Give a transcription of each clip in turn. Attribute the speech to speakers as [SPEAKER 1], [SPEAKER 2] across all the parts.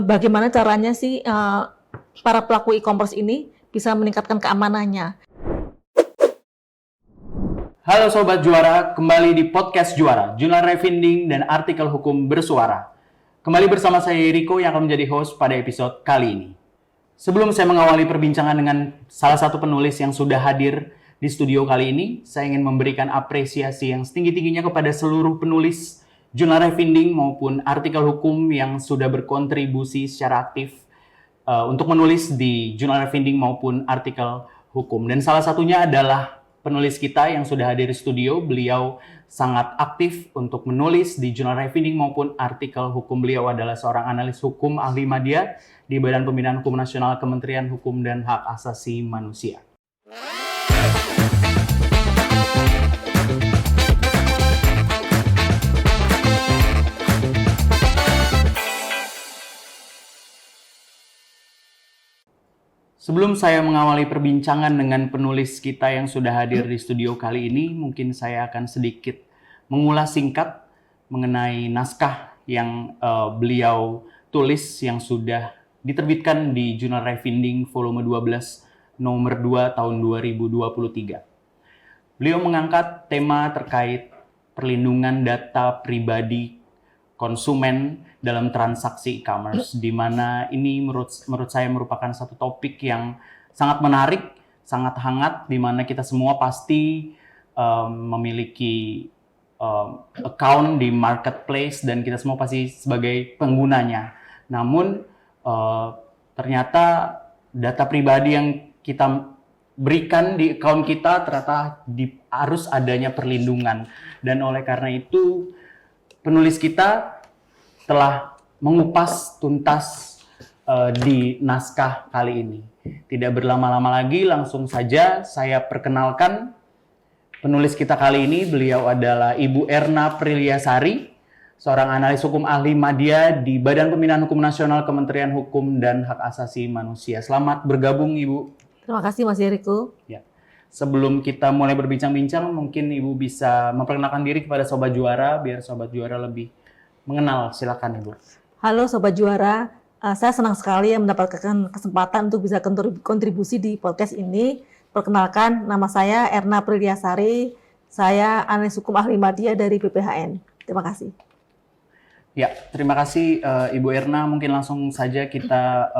[SPEAKER 1] bagaimana caranya sih para pelaku e-commerce ini bisa meningkatkan keamanannya.
[SPEAKER 2] Halo Sobat Juara, kembali di Podcast Juara, jurnal refinning dan artikel hukum bersuara. Kembali bersama saya Riko yang akan menjadi host pada episode kali ini. Sebelum saya mengawali perbincangan dengan salah satu penulis yang sudah hadir di studio kali ini, saya ingin memberikan apresiasi yang setinggi-tingginya kepada seluruh penulis jurnal refinning maupun artikel hukum yang sudah berkontribusi secara aktif untuk menulis di jurnal refinning maupun artikel hukum. Dan salah satunya adalah penulis kita yang sudah hadir di studio. Beliau sangat aktif untuk menulis di jurnal refinning maupun artikel hukum. Beliau adalah seorang analis hukum ahli media di Badan Pembinaan Hukum Nasional Kementerian Hukum dan Hak Asasi Manusia. Sebelum saya mengawali perbincangan dengan penulis kita yang sudah hadir di studio kali ini, mungkin saya akan sedikit mengulas singkat mengenai naskah yang beliau tulis yang sudah diterbitkan di Jurnal Refinning volume 12 nomor 2 tahun 2023. Beliau mengangkat tema terkait perlindungan data pribadi konsumen dalam transaksi e-commerce, di mana ini menurut saya merupakan satu topik yang sangat menarik, sangat hangat, di mana kita semua pasti memiliki account di marketplace dan kita semua pasti sebagai penggunanya. Namun ternyata data pribadi yang kita berikan di account kita ternyata harus adanya perlindungan, dan oleh karena itu penulis kita telah mengupas tuntas di naskah kali ini. Tidak berlama-lama lagi, langsung saja saya perkenalkan penulis kita kali ini. Beliau adalah Ibu Erna Priliasari, seorang analis hukum ahli media di Badan Pembinaan Hukum Nasional Kementerian Hukum dan Hak Asasi Manusia. Selamat bergabung, Ibu.
[SPEAKER 1] Terima kasih, Mas Jericho.
[SPEAKER 2] Ya. Sebelum kita mulai berbincang-bincang, mungkin Ibu bisa memperkenalkan diri kepada Sobat Juara, biar Sobat Juara lebih mengenal. Silakan, Ibu.
[SPEAKER 1] Halo Sobat Juara, saya senang sekali mendapatkan kesempatan untuk bisa kontribusi di podcast ini. Perkenalkan, nama saya Erna Priliasari, saya analis hukum ahli media dari BPHN. Terima kasih.
[SPEAKER 2] Ya, terima kasih Ibu Erna. Mungkin langsung saja kita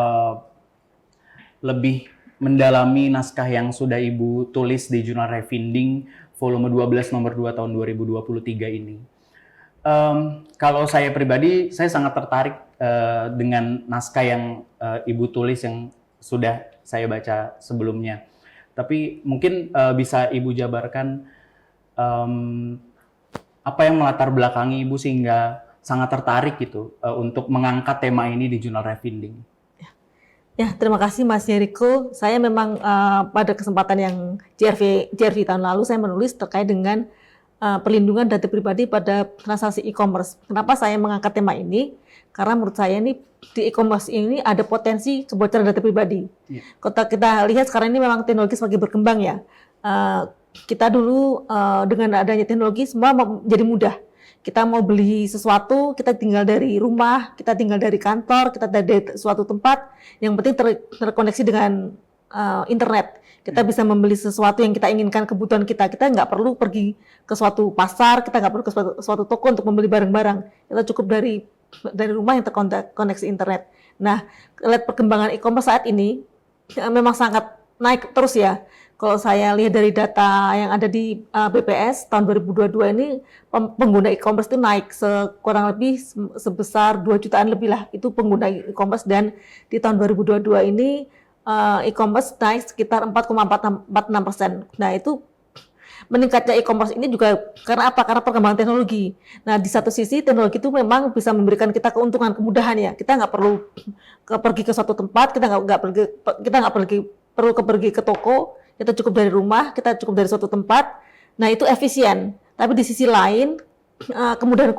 [SPEAKER 2] lebih mendalami naskah yang sudah Ibu tulis di Jurnal Refinning volume 12 nomor 2 tahun 2023 ini. Kalau saya pribadi, saya sangat tertarik dengan naskah yang Ibu tulis yang sudah saya baca sebelumnya. Tapi mungkin bisa Ibu jabarkan apa yang melatar belakangi Ibu sehingga sangat tertarik gitu untuk mengangkat tema ini di Jurnal Refinning.
[SPEAKER 1] Ya, terima kasih Mas Jericho. Saya memang pada kesempatan yang JRV tahun lalu saya menulis terkait dengan perlindungan data pribadi pada transaksi e-commerce. Kenapa saya mengangkat tema ini? Karena menurut saya ini di e-commerce ini ada potensi kebocoran data pribadi. Ya. Kalau kita lihat sekarang ini memang teknologi semakin berkembang ya. Kita dulu dengan adanya teknologi semua menjadi mudah. Kita mau beli sesuatu, kita tinggal dari rumah, kita tinggal dari kantor, kita dari suatu tempat, yang penting terkoneksi dengan internet. Kita bisa membeli sesuatu yang kita inginkan, kebutuhan kita. Kita nggak perlu pergi ke suatu pasar, kita nggak perlu ke suatu toko untuk membeli barang-barang. Kita cukup dari rumah yang terkoneksi internet. Nah, lihat perkembangan e-commerce saat ini memang sangat naik terus ya. Kalau saya lihat dari data yang ada di BPS tahun 2022 ini, pengguna e-commerce itu naik kurang lebih sebesar 2 jutaan lebih lah, itu pengguna e-commerce, dan di tahun 2022 ini e-commerce naik sekitar 4,46%. Nah, itu meningkatnya e-commerce ini juga karena apa? Karena perkembangan teknologi. Nah, di satu sisi teknologi itu memang bisa memberikan kita keuntungan, kemudahan ya. Kita nggak perlu pergi ke suatu tempat, kita nggak perlu pergi ke toko. Kita cukup dari rumah, kita cukup dari suatu tempat. Nah, itu efisien. Tapi di sisi lain, kemudahan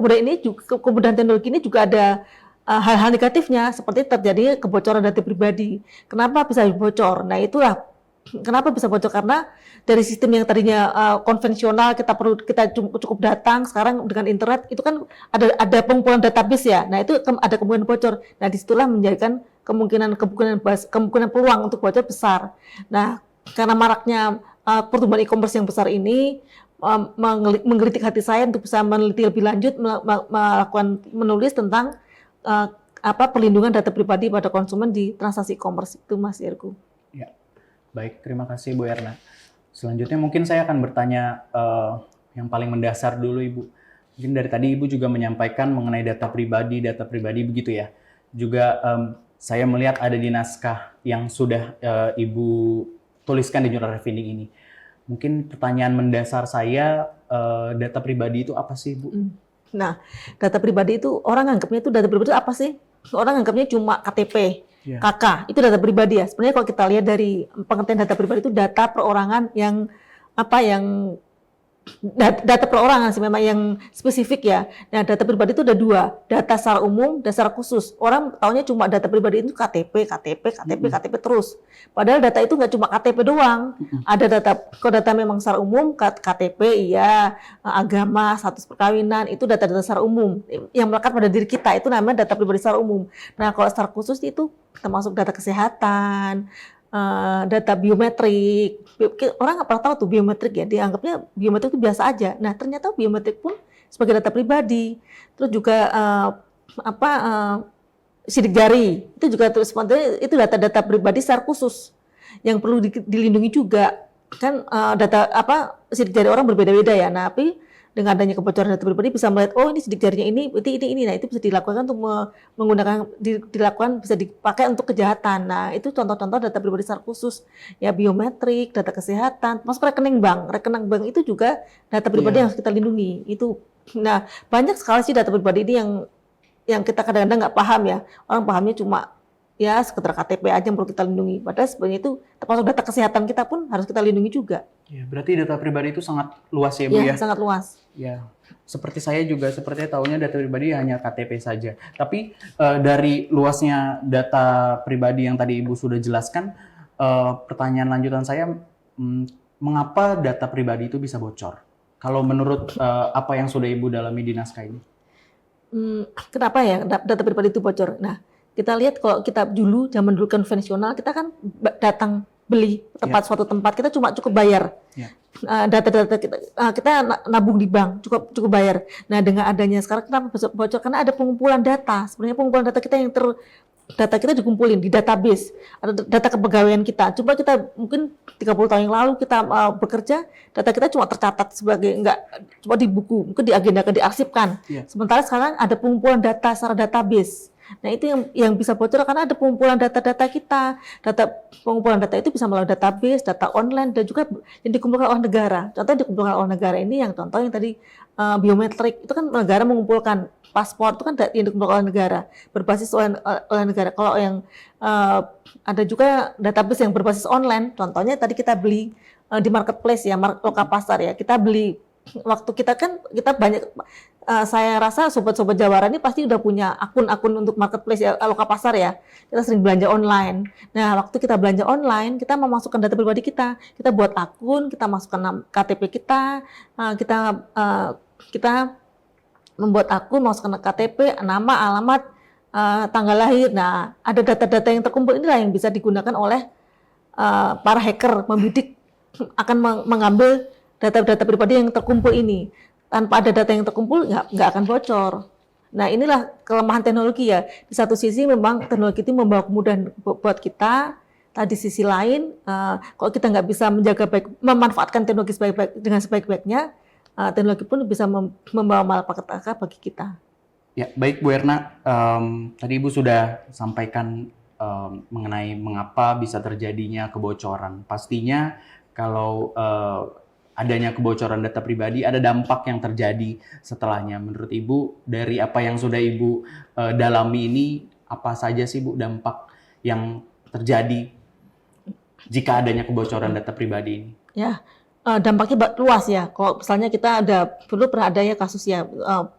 [SPEAKER 1] teknologi ini juga ada hal-hal negatifnya, seperti terjadi kebocoran data pribadi. Kenapa bisa bocor? Nah, itulah Kenapa bisa bocor? Karena dari sistem yang tadinya konvensional kita cukup datang, sekarang dengan internet itu kan ada pengumpulan database ya. Nah itu ada kemungkinan bocor. Nah disitulah menjadikan kemungkinan peluang untuk bocor besar. Nah karena maraknya pertumbuhan e-commerce yang besar ini menggelitik hati saya untuk bisa meneliti lebih lanjut, menulis tentang perlindungan data pribadi pada konsumen di transaksi e-commerce itu, Mas Yerko.
[SPEAKER 2] Ya, baik, terima kasih Bu Erna. Selanjutnya mungkin saya akan bertanya yang paling mendasar dulu Ibu. Mungkin dari tadi Ibu juga menyampaikan mengenai data pribadi begitu ya. Juga saya melihat ada di naskah yang sudah Ibu tuliskan di jurnal revealing ini. Mungkin pertanyaan mendasar saya, data pribadi itu apa sih Bu?
[SPEAKER 1] Nah, data pribadi itu orang anggapnya itu data pribadi itu apa sih? Orang anggapnya cuma KTP, KK, itu data pribadi ya. Sebenarnya kalau kita lihat dari pengertian data pribadi itu data perorangan yang data perorangan sih memang yang spesifik ya. Nah, data pribadi itu ada dua, data secara umum, data secara khusus. Orang taunya cuma data pribadi itu KTP terus. Padahal data itu nggak cuma KTP doang. Ada kalau data memang secara umum, KTP iya, agama, status perkawinan, itu data-data secara umum yang melekat pada diri kita, itu namanya data pribadi secara umum. Nah, kalau secara khusus itu termasuk data kesehatan, data biometrik. Orang nggak pernah tahu tuh biometrik ya, dianggapnya biometrik itu biasa aja. Nah ternyata biometrik pun sebagai data pribadi. Terus juga sidik jari itu juga terus itu data-data pribadi secara khusus yang perlu dilindungi juga. Kan data sidik jari orang berbeda-beda ya. Nah, tapi dengan adanya kebocoran data pribadi bisa melihat ini sidik jarinya ini. Nah itu bisa dilakukan untuk bisa dipakai untuk kejahatan. Nah itu contoh-contoh data pribadi secara khusus ya, biometrik, data kesehatan, masuk rekening bank itu juga data pribadi yang harus kita lindungi itu. Nah banyak sekali sih data pribadi ini yang kita kadang-kadang nggak paham ya. Orang pahamnya cuma ya sekedar KTP aja yang perlu kita lindungi. Padahal sebenarnya itu termasuk data kesehatan kita pun harus kita lindungi juga.
[SPEAKER 2] Ya, berarti data pribadi itu sangat luas ya Bu ya?
[SPEAKER 1] Sangat luas.
[SPEAKER 2] Ya, seperti saya juga sepertinya tahunya data pribadi hanya KTP saja. Tapi dari luasnya data pribadi yang tadi Ibu sudah jelaskan, pertanyaan lanjutan saya, mengapa data pribadi itu bisa bocor? Kalau menurut apa yang sudah Ibu dalami di naskah ini?
[SPEAKER 1] Kenapa ya data pribadi itu bocor? Nah, kita lihat kalau kita zaman dulu konvensional, kita kan datang beli suatu tempat, kita cuma cukup bayar. Data-data kita nabung di bank, cukup bayar. Nah, dengan adanya sekarang kenapa bocor? Karena ada pengumpulan data. Sebenarnya pengumpulan data kita data kita dikumpulin di database, ada data kepegawaian kita. Coba kita mungkin 30 tahun yang lalu kita bekerja, data kita cuma tercatat cuma di buku, mungkin diagendakan, diarsipkan. Sementara sekarang ada pengumpulan data secara database. Nah itu yang bisa bocor karena ada pengumpulan data-data kita. Pengumpulan data itu bisa melalui database, data online, dan juga yang dikumpulkan oleh negara. Contoh yang dikumpulkan oleh negara ini contoh yang tadi biometrik, itu kan negara mengumpulkan paspor, itu kan yang dikumpulkan oleh negara, berbasis oleh negara. Kalau yang ada juga database yang berbasis online, contohnya tadi kita beli di marketplace ya, loka pasar ya, kita beli. Waktu kita banyak, saya rasa sobat-sobat Jawara ini pasti udah punya akun-akun untuk marketplace ya, loka pasar ya. Kita sering belanja online. Nah, waktu kita belanja online, kita memasukkan data pribadi kita. Kita buat akun, kita masukkan KTP kita, kita membuat akun, masukkan KTP, nama, alamat, tanggal lahir. Nah, ada data-data yang terkumpul inilah yang bisa digunakan oleh para hacker membidik, akan mengambil data-data pribadi yang terkumpul ini. Tanpa ada data yang terkumpul, nggak akan bocor. Nah, inilah kelemahan teknologi ya. Di satu sisi memang teknologi itu membawa kemudahan buat kita. Di sisi lain, kalau kita nggak bisa memanfaatkan teknologi dengan sebaik-baiknya, teknologi pun bisa membawa malapetaka bagi kita.
[SPEAKER 2] Ya, baik Bu Erna. Tadi Ibu sudah sampaikan mengenai mengapa bisa terjadinya kebocoran. Pastinya kalau adanya kebocoran data pribadi, ada dampak yang terjadi setelahnya. Menurut Ibu, dari apa yang sudah Ibu dalami ini, apa saja sih Bu dampak yang terjadi jika adanya kebocoran data pribadi ini?
[SPEAKER 1] Ya, dampaknya luas ya. Kalau misalnya kita dulu pernah ada ya kasus ya,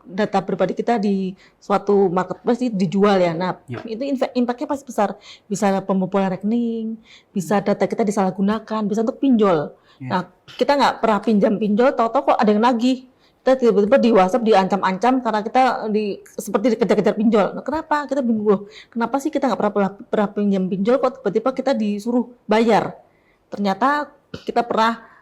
[SPEAKER 1] data pribadi kita di suatu marketplace dijual ya. Nah,
[SPEAKER 2] Ya.
[SPEAKER 1] itu impact-nya pasti besar. Bisa pembobolan rekening, bisa data kita disalahgunakan, bisa untuk pinjol.
[SPEAKER 2] Ya.
[SPEAKER 1] Nah, kita nggak pernah pinjol, tahu-tahu kok ada yang nagih. Kita tiba-tiba di WhatsApp diancam-ancam karena kita seperti dikejar-kejar pinjol. Nah, kenapa? Kita bingung loh. Kenapa sih kita nggak pernah pinjam pinjol kok tiba-tiba kita disuruh bayar? Ternyata kita pernah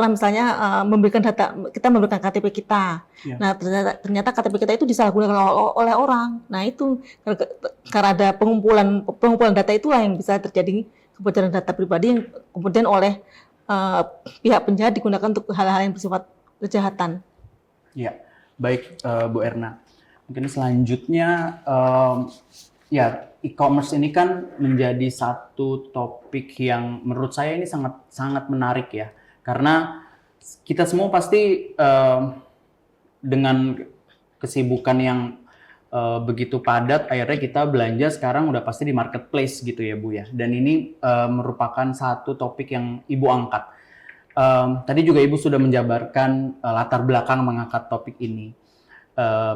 [SPEAKER 1] misalnya memberikan data, kita memberikan KTP kita.
[SPEAKER 2] Ya.
[SPEAKER 1] Nah, ternyata KTP kita itu disalahgunakan oleh orang. Nah, itu karena ada pengumpulan data itulah yang bisa terjadi kebocoran data pribadi yang kemudian oleh pihak penjahat digunakan untuk hal-hal yang bersifat kejahatan.
[SPEAKER 2] Ya, baik Bu Erna. Mungkin selanjutnya ya e-commerce ini kan menjadi satu topik yang menurut saya ini sangat menarik ya. Karena kita semua pasti dengan kesibukan yang begitu padat, akhirnya kita belanja sekarang udah pasti di marketplace gitu ya Bu ya. Dan ini merupakan satu topik yang Ibu angkat. Tadi juga Ibu sudah menjabarkan latar belakang mengangkat topik ini.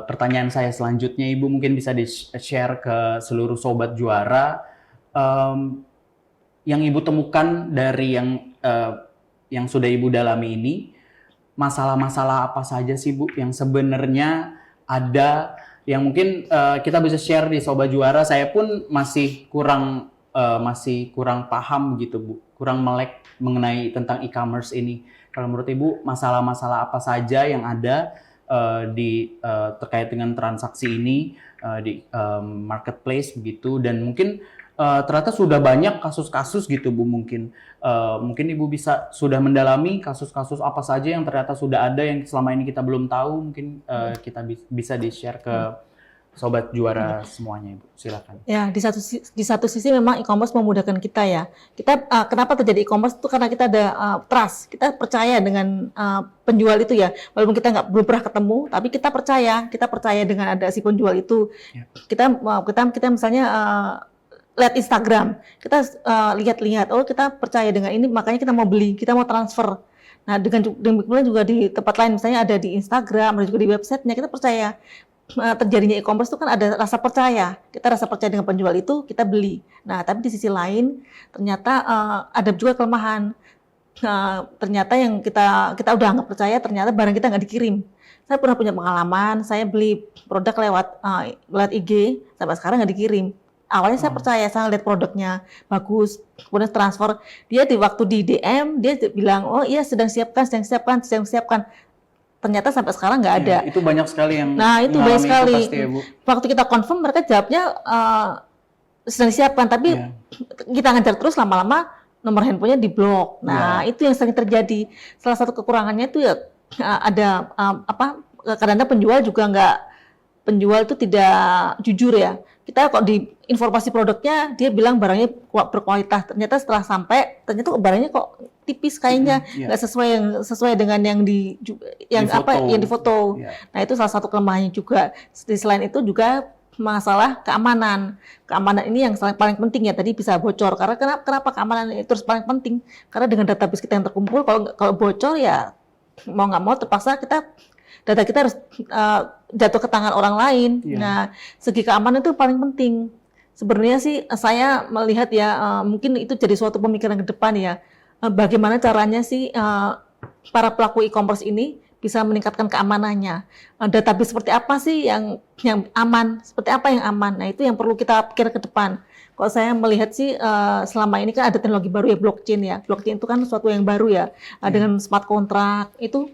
[SPEAKER 2] Pertanyaan saya selanjutnya, Ibu mungkin bisa di-share ke seluruh Sobat Juara yang Ibu temukan dari yang sudah Ibu dalami ini, masalah-masalah apa saja sih Bu yang sebenarnya ada yang mungkin kita bisa share di Sobat Juara. Saya pun masih kurang paham gitu Bu, kurang melek mengenai tentang e-commerce ini. Kalau menurut Ibu masalah-masalah apa saja yang ada terkait dengan transaksi ini di marketplace begitu, dan mungkin ternyata sudah banyak kasus-kasus gitu Bu, mungkin Ibu sudah mendalami kasus-kasus apa saja yang ternyata sudah ada yang selama ini kita belum tahu, mungkin kita bisa di-share ke Sobat Juara semuanya, Ibu. Silakan.
[SPEAKER 1] Ya, di satu sisi memang e-commerce memudahkan kita ya. Kita kenapa terjadi e-commerce itu karena kita ada trust, kita percaya dengan penjual itu ya. Walaupun kita belum pernah ketemu, tapi kita percaya dengan ada si penjual itu. Ya. Kita misalnya lihat Instagram, kita lihat-lihat, oh kita percaya dengan ini, makanya kita mau beli, kita mau transfer. Nah, demikian juga di tempat lain, misalnya ada di Instagram, ada juga di websitenya, kita percaya. Terjadinya e-commerce itu kan ada rasa percaya. Kita rasa percaya dengan penjual itu, kita beli. Nah, tapi di sisi lain ternyata ada juga kelemahan. Ternyata yang kita udah nggak percaya, ternyata barang kita nggak dikirim. Saya pernah punya pengalaman, saya beli produk lewat IG, sampai sekarang nggak dikirim. Awalnya saya percaya, saya lihat produknya bagus, kemudian transfer. Dia waktu di DM, dia bilang, oh iya sedang siapkan. Ternyata sampai sekarang nggak ada.
[SPEAKER 2] Ya, itu banyak sekali yang
[SPEAKER 1] itu banyak sekali.
[SPEAKER 2] Itu pasti, ya, Bu.
[SPEAKER 1] Waktu kita confirm mereka jawabnya sedang disiapkan, tapi kita ngejar terus lama-lama nomor handphonenya diblok. Nah, itu yang sering terjadi. Salah satu kekurangannya itu ya ada kadang-kadang penjual itu tidak jujur ya. Kita kok di informasi produknya dia bilang barangnya berkualitas, ternyata setelah sampai ternyata barangnya kok tipis kayaknya, nggak sesuai dengan yang difoto. Yeah. Nah, itu salah satu kelemahannya juga. Selain itu juga masalah keamanan. Keamanan ini yang paling penting ya, tadi bisa bocor. Karena kenapa keamanan itu terus paling penting? Karena dengan database kita yang terkumpul, kalau bocor ya mau nggak mau terpaksa data kita harus jatuh ke tangan orang lain. Yeah. Nah, segi keamanan itu paling penting. Sebenarnya sih saya melihat ya mungkin itu jadi suatu pemikiran ke depan ya. Bagaimana caranya sih para pelaku e-commerce ini bisa meningkatkan keamanannya. Database seperti apa sih yang aman? Seperti apa yang aman? Nah, itu yang perlu kita pikir ke depan. Kalau saya melihat sih selama ini kan ada teknologi baru ya, blockchain ya. Blockchain itu kan sesuatu yang baru ya. Dengan smart contract itu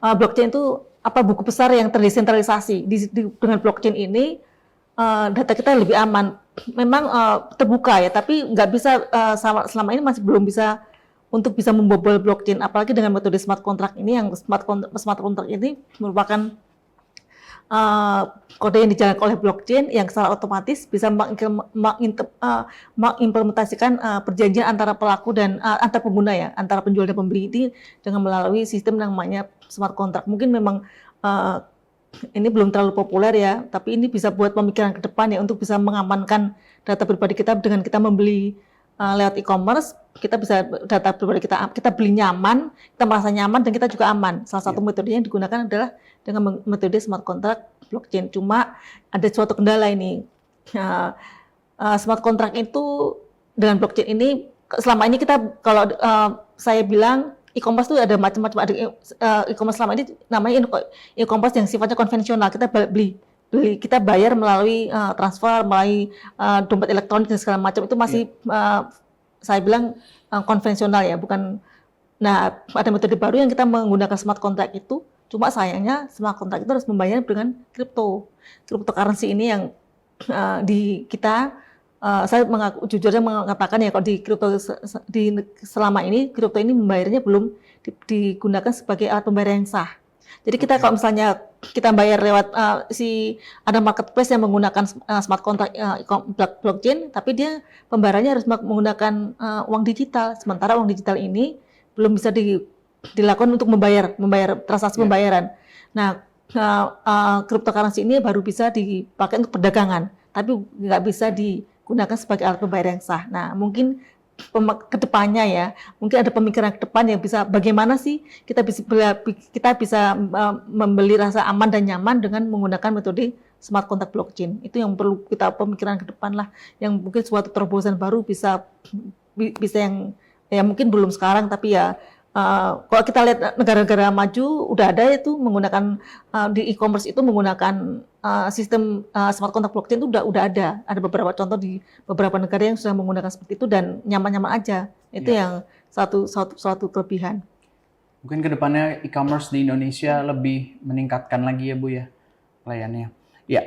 [SPEAKER 1] blockchain itu buku besar yang terdesentralisasi. Dengan blockchain ini data kita lebih aman. Memang terbuka ya, tapi nggak bisa selama ini masih belum bisa untuk bisa membobol blockchain, apalagi dengan metode smart contract ini. Yang smart contract ini merupakan kode yang dijalankan oleh blockchain yang secara otomatis bisa mengimplementasikan perjanjian antara pelaku dan antar pengguna ya, antara penjual dan pembeli ini dengan melalui sistem yang namanya smart contract. Mungkin memang ini belum terlalu populer ya, tapi ini bisa buat pemikiran ke depan ya untuk bisa mengamankan data pribadi kita dengan kita membeli lewat e-commerce, kita bisa data pribadi kita beli nyaman, kita merasa nyaman dan kita juga aman. Salah satu metode yang digunakan adalah dengan metode smart contract blockchain. Cuma ada suatu kendala ini. Smart contract itu dengan blockchain ini selama ini kita kalau saya bilang e-commerce itu ada macam-macam. Ada e-commerce selama ini namanya e-commerce yang sifatnya konvensional. Kita kita bayar melalui transfer, melalui dompet elektronik dan segala macam. Itu masih saya bilang konvensional ya, bukan. Nah, ada metode baru yang kita menggunakan smart contract itu. Cuma sayangnya smart contract itu harus membayar dengan cryptocurrency ini yang saya jujurnya mengatakan ya kalau selama ini kripto ini membayarnya belum digunakan sebagai alat pembayaran yang sah. Jadi kita kalau misalnya kita bayar lewat ada marketplace yang menggunakan smart contract blockchain, tapi dia pembayarannya harus menggunakan uang digital. Sementara uang digital ini belum bisa dilakukan untuk membayar transaksi pembayaran. Nah, cryptocurrency ini baru bisa dipakai untuk perdagangan, tapi nggak bisa digunakan sebagai alat pembayaran yang sah. Nah, mungkin kedepannya ya, mungkin ada pemikiran ke depan yang bisa bagaimana sih kita bisa membeli rasa aman dan nyaman dengan menggunakan metode smart contract blockchain. Itu yang perlu kita pemikiran ke depan lah, yang mungkin suatu terobosan baru bisa yang ya mungkin belum sekarang, tapi ya kalau kita lihat negara-negara maju udah ada itu menggunakan di e-commerce itu menggunakan sistem smart contract blockchain itu udah ada. Ada beberapa contoh di beberapa negara yang sudah menggunakan seperti itu dan nyaman-nyaman aja. Itu yang suatu kelebihan.
[SPEAKER 2] Mungkin kedepannya e-commerce di Indonesia lebih meningkatkan lagi ya Bu ya pelayannya. Ya,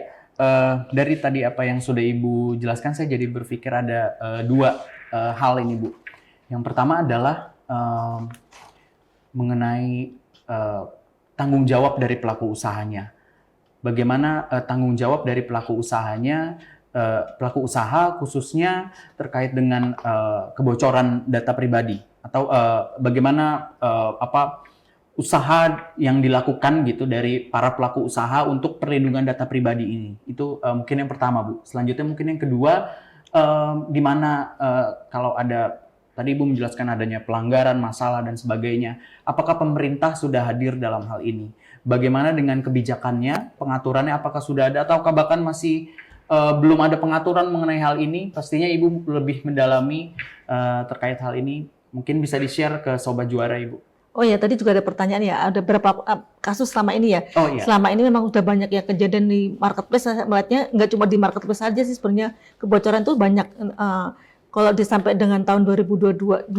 [SPEAKER 2] dari tadi apa yang sudah Ibu jelaskan, saya jadi berpikir ada dua hal ini Bu. Yang pertama adalah mengenai tanggung jawab dari pelaku usahanya. Bagaimana tanggung jawab dari pelaku usahanya, pelaku usaha khususnya terkait dengan kebocoran data pribadi, atau bagaimana usaha yang dilakukan gitu dari para pelaku usaha untuk perlindungan data pribadi ini. Itu mungkin yang pertama Bu. Selanjutnya mungkin yang kedua, di mana kalau ada tadi Ibu menjelaskan adanya pelanggaran, masalah, dan sebagainya. Apakah pemerintah sudah hadir dalam hal ini? Bagaimana dengan kebijakannya, pengaturannya, apakah sudah ada, ataukah bahkan masih belum ada pengaturan mengenai hal ini? Pastinya Ibu lebih mendalami terkait hal ini. Mungkin bisa di-share ke Sobat Juara, Ibu.
[SPEAKER 1] Oh ya, tadi juga ada pertanyaan ya, ada berapa kasus selama ini ya?
[SPEAKER 2] Oh iya.
[SPEAKER 1] Selama ini memang udah banyak ya kejadian di marketplace. Saya melihatnya nggak cuma di marketplace saja sih sebenarnya, kebocoran itu banyak. Kalau sampai dengan tahun 2023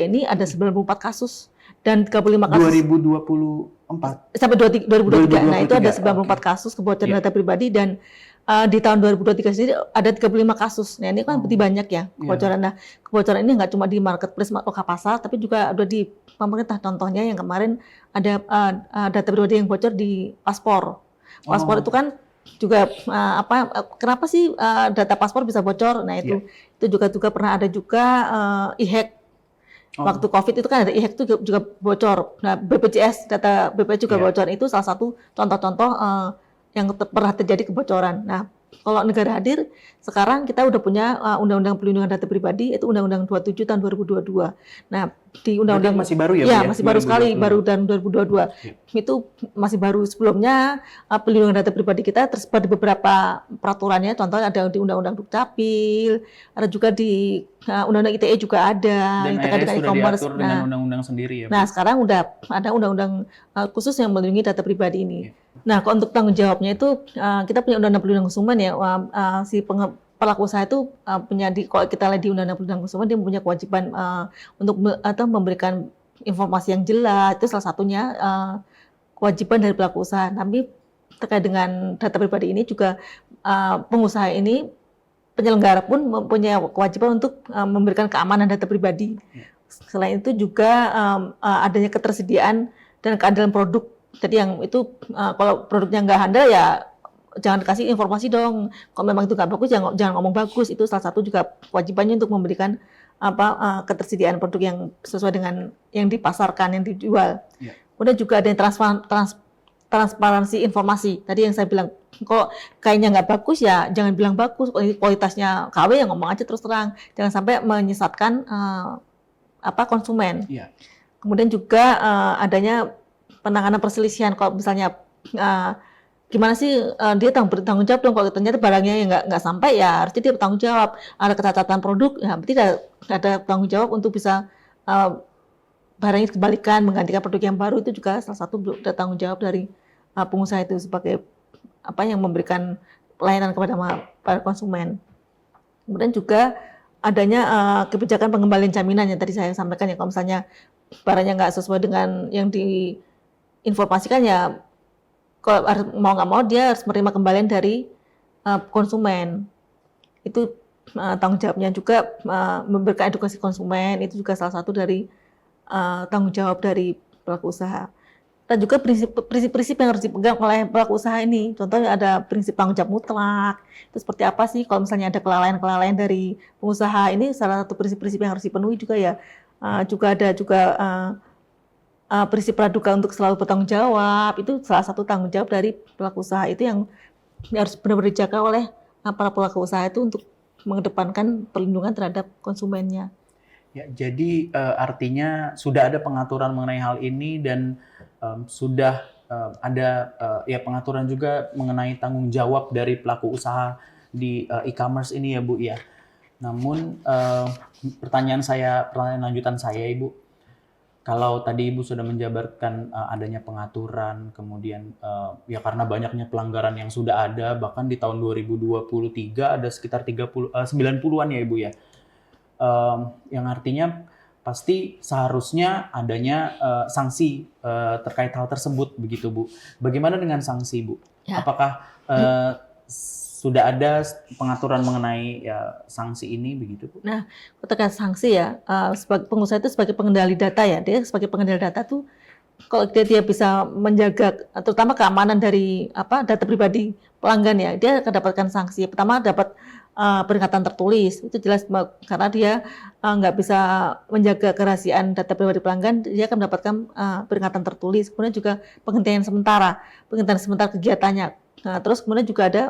[SPEAKER 1] ini ada 94 kasus dan 35 kasus
[SPEAKER 2] 2024
[SPEAKER 1] sampai 2023. Nah, itu ada 94 kasus kebocoran data pribadi, dan di tahun 2023 sendiri ada 35 kasus. Nah, ini kan berarti banyak ya kebocoran. Nah, kebocoran ini nggak cuma di marketplace loka pasar, tapi juga ada di pemerintah. Contohnya yang kemarin ada data pribadi yang bocor di paspor. Paspor itu kan juga kenapa sih data paspor bisa bocor? Nah, itu juga pernah ada juga e-hack. Waktu COVID itu kan ada e-hack itu juga bocor. Nah, BPJS, data BPJS juga bocor. Itu salah satu contoh-contoh yang pernah terjadi kebocoran. Nah, kalau negara hadir, sekarang kita udah punya Undang-Undang Perlindungan Data Pribadi, itu Undang-Undang 27 tahun 2022. Nah, di Undang-Undang
[SPEAKER 2] masih baru ya?
[SPEAKER 1] Ya, masih baru sekali, baru tahun 2022. Itu masih baru. Sebelumnya perlindungan data pribadi kita tersebar di beberapa peraturannya. Contohnya ada di Undang-Undang Dukcapil, ada juga di Undang-Undang ITE juga ada.
[SPEAKER 2] Dan
[SPEAKER 1] yang terkait dengan e-commerce.
[SPEAKER 2] Diatur dengan undang-undang sendiri ya?
[SPEAKER 1] Nah, sekarang udah ada undang-undang khusus yang melindungi data pribadi ini. Nah, kalau untuk tanggung jawabnya itu kita punya Undang-Undang Perlindungan Konsumen ya. Si pelaku usaha itu kalau kita lihat di Undang-Undang Perlindungan Konsumen, dia punya kewajiban untuk memberikan informasi yang jelas. Itu salah satunya kewajiban dari pelaku usaha. Tapi terkait dengan data pribadi ini juga pengusaha ini, penyelenggara pun mempunyai kewajiban untuk memberikan keamanan data pribadi. Selain itu juga adanya ketersediaan dan keandalan produk. Jadi yang itu kalau produknya nggak handal ya jangan kasih informasi dong. Kalau memang itu nggak bagus jangan ngomong bagus. Itu salah satu juga kewajibannya untuk memberikan ketersediaan produk yang sesuai dengan yang dipasarkan, yang dijual. Kemudian juga ada yang transparansi informasi. Tadi yang saya bilang Kalau kayaknya nggak bagus ya jangan bilang bagus, kualitasnya KW ya ngomong aja terus terang, jangan sampai menyesatkan konsumen.
[SPEAKER 2] Iya.
[SPEAKER 1] Kemudian juga adanya penanganan perselisihan, kalau misalnya gimana sih dia bertanggung jawab dong, kalau ternyata barangnya yang nggak sampai ya harusnya dia bertanggung jawab, ada kecacatan produk ya berarti ada tanggung jawab untuk bisa barangnya dikembalikan, menggantikan produk yang baru, itu juga salah satu tanggung jawab dari pengusaha itu sebagai yang memberikan pelayanan kepada para konsumen. Kemudian juga adanya kebijakan pengembalian jaminan yang tadi saya sampaikan ya, kalau misalnya barangnya nggak sesuai dengan yang diinformasikan ya, kalau mau nggak mau dia harus menerima kembalian dari konsumen. Itu tanggung jawabnya. Juga memberikan edukasi konsumen, itu juga salah satu dari tanggung jawab dari pelaku usaha. Dan juga prinsip-prinsip yang harus dipegang oleh pelaku usaha ini. Contohnya ada prinsip tanggung jawab mutlak. Itu seperti apa sih kalau misalnya ada kelalaian-kelalaian dari pengusaha, ini salah satu prinsip-prinsip yang harus dipenuhi juga ya. Juga ada prinsip praduga untuk selalu bertanggung jawab. Itu salah satu tanggung jawab dari pelaku usaha itu yang harus benar-benar dijaga oleh para pelaku usaha itu untuk mengedepankan perlindungan terhadap konsumennya.
[SPEAKER 2] Ya, jadi artinya sudah ada pengaturan mengenai hal ini dan sudah ada pengaturan juga mengenai tanggung jawab dari pelaku usaha di e-commerce ini ya Bu ya. Namun pertanyaan lanjutan saya Ibu, kalau tadi Ibu sudah menjabarkan adanya pengaturan, kemudian ya karena banyaknya pelanggaran yang sudah ada, bahkan di tahun 2023 ada sekitar 90-an ya Ibu ya. Yang artinya pasti seharusnya adanya sanksi terkait hal tersebut, begitu Bu. Bagaimana dengan sanksi Bu? Ya. Apakah sudah ada pengaturan mengenai sanksi ini, begitu Bu?
[SPEAKER 1] Nah, terkait sanksi ya, sebagai pengusaha itu sebagai pengendali data ya, dia sebagai pengendali data tuh kalau dia bisa menjaga terutama keamanan dari data pribadi pelanggan ya, dia akan dapatkan sanksi. Pertama dapat peringatan tertulis, itu jelas karena dia nggak bisa menjaga kerahasiaan data pribadi pelanggan, dia akan mendapatkan peringatan tertulis. Kemudian juga penghentian sementara kegiatannya. Nah, terus kemudian juga ada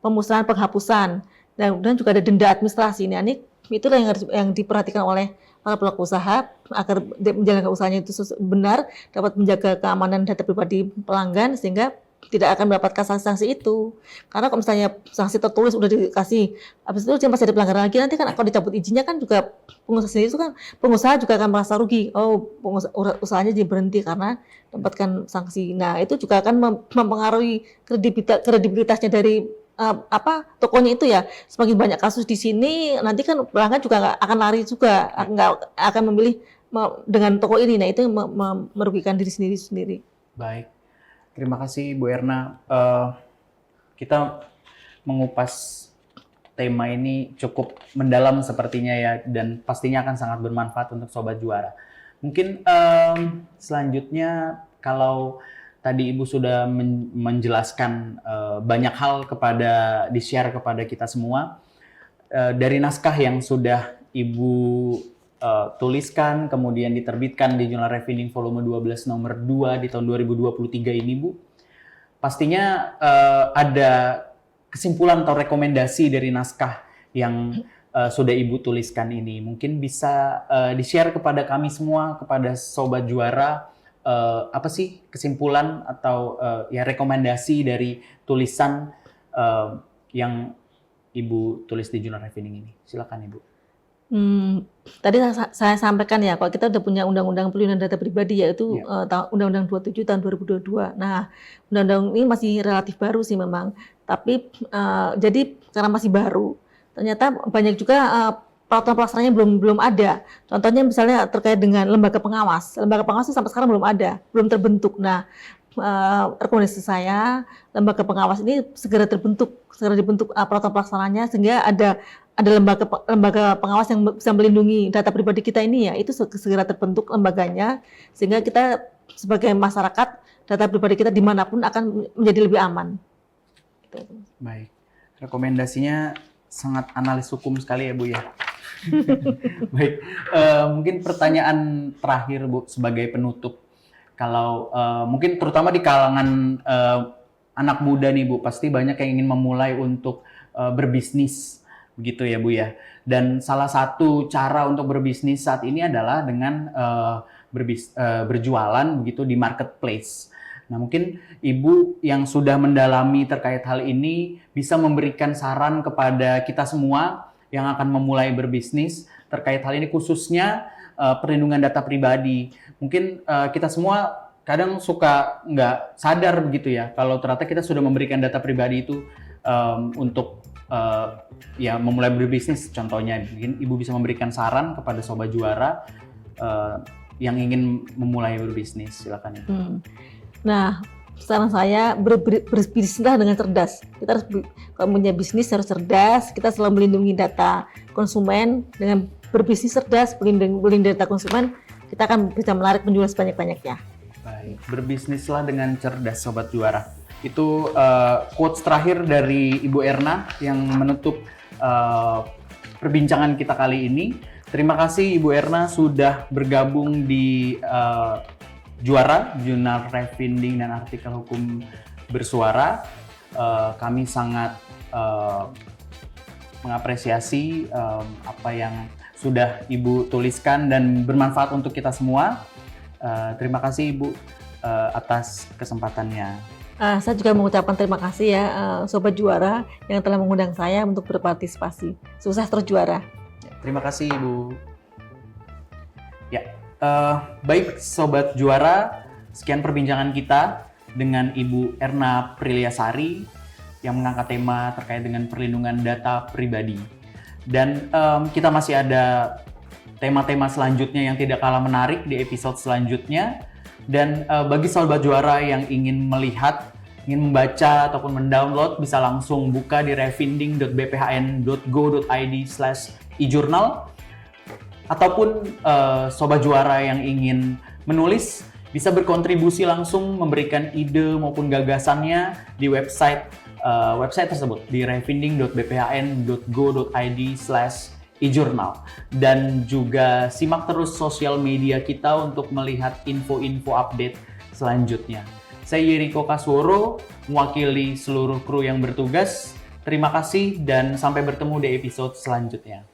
[SPEAKER 1] pemusnahan, penghapusan, dan juga ada denda administrasi. Nah, ini itulah yang diperhatikan oleh para pelaku usaha agar menjalankan usahanya itu benar, dapat menjaga keamanan data pribadi pelanggan sehingga tidak akan mendapatkan sanksi itu. Karena kalau misalnya sanksi tertulis udah dikasih, habis itu dia masih ada pelanggaran lagi, nanti kan kalau dicabut izinnya kan juga pengusaha sendiri itu kan, pengusaha juga akan merasa rugi. Oh, usahanya jadi berhenti karena dapatkan sanksi. Nah, itu juga akan mempengaruhi kredibilitasnya dari tokonya itu ya. Semakin banyak kasus di sini, nanti kan pelanggan juga nggak akan lari juga, nggak akan memilih dengan toko ini. Nah, itu merugikan diri sendiri.
[SPEAKER 2] Baik. Terima kasih Bu Erna. Kita mengupas tema ini cukup mendalam sepertinya ya, dan pastinya akan sangat bermanfaat untuk Sobat Juara. Mungkin selanjutnya kalau tadi Ibu sudah menjelaskan banyak hal di-share kepada kita semua, dari naskah yang sudah Ibu tuliskan, kemudian diterbitkan di Jurnal Refining volume 12 nomor 2 di tahun 2023 ini Bu. Pastinya ada kesimpulan atau rekomendasi dari naskah yang sudah Ibu tuliskan ini. Mungkin bisa di-share kepada kami semua, kepada Sobat Juara, apa sih kesimpulan atau rekomendasi dari tulisan yang Ibu tulis di Jurnal Refining ini. Silakan Ibu.
[SPEAKER 1] Tadi saya sampaikan ya, kalau kita udah punya Undang-Undang Perlindungan Data Pribadi yaitu Undang-Undang 27 tahun 2022. Nah, Undang-Undang ini masih relatif baru sih memang, tapi jadi karena masih baru, ternyata banyak juga peraturan pelaksananya belum ada. Contohnya misalnya terkait dengan lembaga pengawas. Lembaga pengawas itu sampai sekarang belum ada, belum terbentuk. Nah, rekomendasi saya lembaga pengawas ini segera dibentuk peraturan pelaksananya sehingga ada lembaga pengawas yang bisa melindungi data pribadi kita ini ya, itu segera terbentuk lembaganya sehingga kita sebagai masyarakat data pribadi kita dimanapun akan menjadi lebih aman.
[SPEAKER 2] Baik, rekomendasinya sangat analis hukum sekali ya Bu ya. Baik, mungkin pertanyaan terakhir Bu sebagai penutup. Kalau mungkin terutama di kalangan anak muda nih Bu, pasti banyak yang ingin memulai untuk berbisnis, begitu ya Bu ya. Dan salah satu cara untuk berbisnis saat ini adalah dengan berjualan begitu di marketplace. Nah, mungkin Ibu yang sudah mendalami terkait hal ini bisa memberikan saran kepada kita semua yang akan memulai berbisnis terkait hal ini, khususnya perlindungan data pribadi. Mungkin kita semua kadang suka nggak sadar begitu ya, kalau ternyata kita sudah memberikan data pribadi itu untuk ya memulai berbisnis. Contohnya, mungkin Ibu bisa memberikan saran kepada Sobat Juara yang ingin memulai berbisnis. Silakan Ibu.
[SPEAKER 1] Nah, saran saya berbisnislah dengan cerdas. Kita harus kalau punya bisnis harus cerdas. Kita selalu melindungi data konsumen. Dengan berbisnis cerdas, melindungi data konsumen, kita akan bisa menarik penjualan sebanyak-banyaknya.
[SPEAKER 2] Baik, berbisnislah dengan cerdas Sobat Juara. Itu quotes terakhir dari Ibu Erna yang menutup perbincangan kita kali ini. Terima kasih Ibu Erna sudah bergabung di Juara, Jurnal Refineding dan Artikel Hukum Bersuara. Kami sangat mengapresiasi apa yang sudah Ibu tuliskan dan bermanfaat untuk kita semua. Terima kasih Ibu atas kesempatannya.
[SPEAKER 1] Saya juga mengucapkan terima kasih ya Sobat Juara yang telah mengundang saya untuk berpartisipasi. Sukses terus Juara.
[SPEAKER 2] Terima kasih Ibu. Ya. Baik Sobat Juara, sekian perbincangan kita dengan Ibu Erna Priliasari yang mengangkat tema terkait dengan perlindungan data pribadi. Dan kita masih ada tema-tema selanjutnya yang tidak kalah menarik di episode selanjutnya. Dan bagi Sobat Juara yang ingin melihat, ingin membaca ataupun mendownload, bisa langsung buka di refinding.bphn.go.id/ijurnal. Ataupun Sobat Juara yang ingin menulis bisa berkontribusi langsung, memberikan ide maupun gagasannya di website tersebut di refinding.bphn.go.id/ijurnal. Dan juga simak terus sosial media kita untuk melihat info-info update selanjutnya. Saya Yeriko Kasworo, mewakili seluruh kru yang bertugas. Terima kasih dan sampai bertemu di episode selanjutnya.